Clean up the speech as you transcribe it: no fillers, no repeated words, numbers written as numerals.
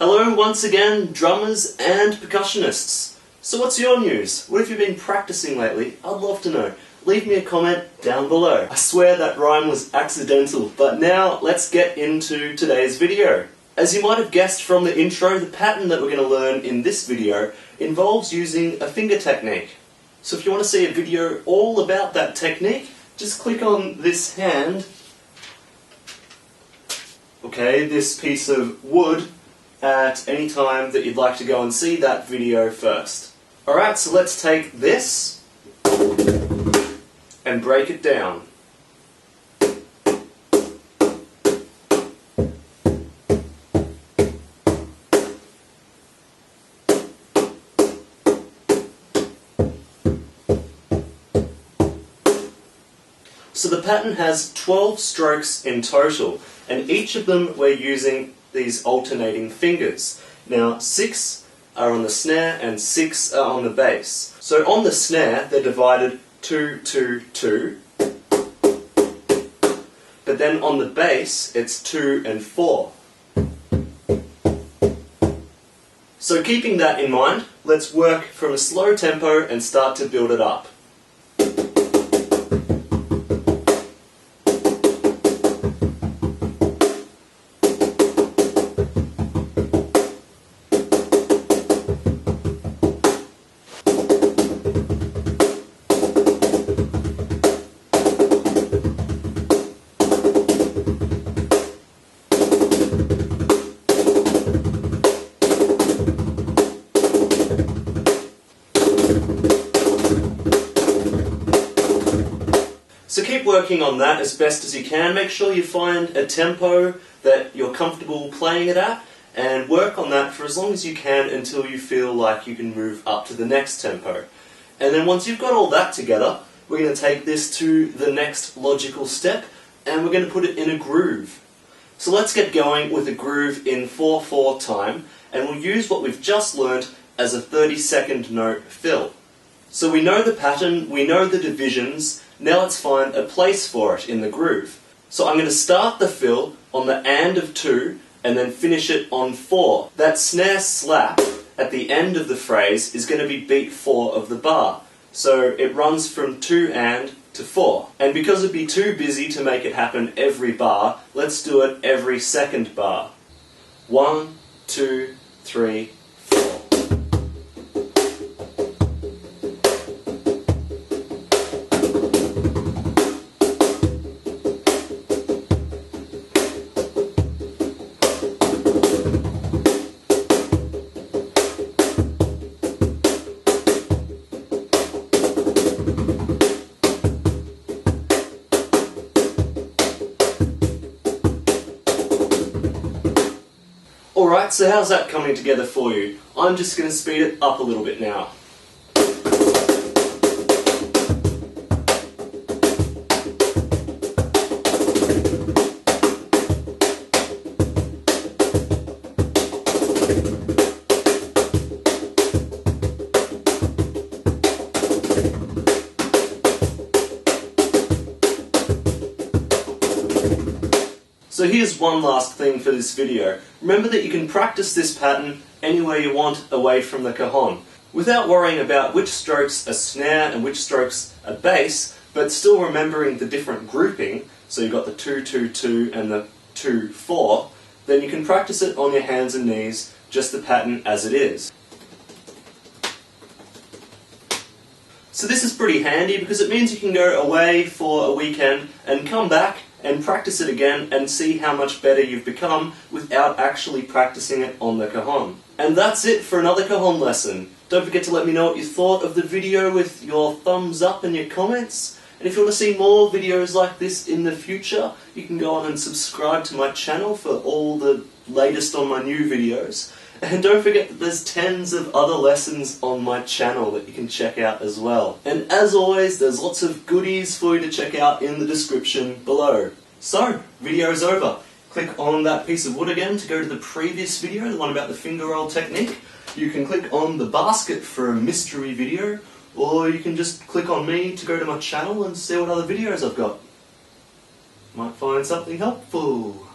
Hello once again, drummers and percussionists. So what's your news? What have you been practicing lately? I'd love to know. Leave me a comment down below. I swear that rhyme was accidental, but now let's get into today's video. As you might have guessed from the intro, the pattern that we're going to learn in this video involves using a finger technique. So if you want to see a video all about that technique, just click on this hand, okay, this piece of wood, at any time that you'd like to go and see that video first. Alright, so let's take this and break it down. So the pattern has 12 strokes in total, and each of them we're using these alternating fingers. Now 6 are on the snare and 6 are on the bass. So on the snare they're divided 2, 2, 2, but then on the bass it's 2 and 4. So keeping that in mind, let's work from a slow tempo and start to build it up. So keep working on that as best as you can. Make sure you find a tempo that you're comfortable playing it at, and work on that for as long as you can until you feel like you can move up to the next tempo. And then once you've got all that together, we're going to take this to the next logical step, and we're going to put it in a groove. So let's get going with a groove in 4/4 time, and we'll use what we've just learned as a 30-second note fill. So we know the pattern, we know the divisions. Now let's find a place for it in the groove. So I'm going to start the fill on the and of 2 and then finish it on 4. That snare slap at the end of the phrase is going to be beat 4 of the bar. So it runs from 2 and to 4. And because it'd be too busy to make it happen every bar, let's do it every second bar. 1, 2, 3, 4. Alright, so how's that coming together for you? I'm just going to speed it up a little bit now. So here's one last thing for this video. Remember that you can practice this pattern anywhere you want away from the cajon, without worrying about which strokes are snare and which strokes are bass, but still remembering the different grouping. So you've got the 2, 2, 2 and the 2, 4. Then you can practice it on your hands and knees, just the pattern as it is. So this is pretty handy because it means you can go away for a weekend and come back and practice it again and see how much better you've become without actually practicing it on the cajon. And that's it for another cajon lesson. Don't forget to let me know what you thought of the video with your thumbs up and your comments. And if you want to see more videos like this in the future, you can go on and subscribe to my channel for all the latest on my new videos. And don't forget that there's tens of other lessons on my channel that you can check out as well. And as always, there's lots of goodies for you to check out in the description below. So, video's over. Click on that piece of wood again to go to the previous video, the one about the finger roll technique. You can click on the basket for a mystery video, or you can just click on me to go to my channel and see what other videos I've got. Might find something helpful.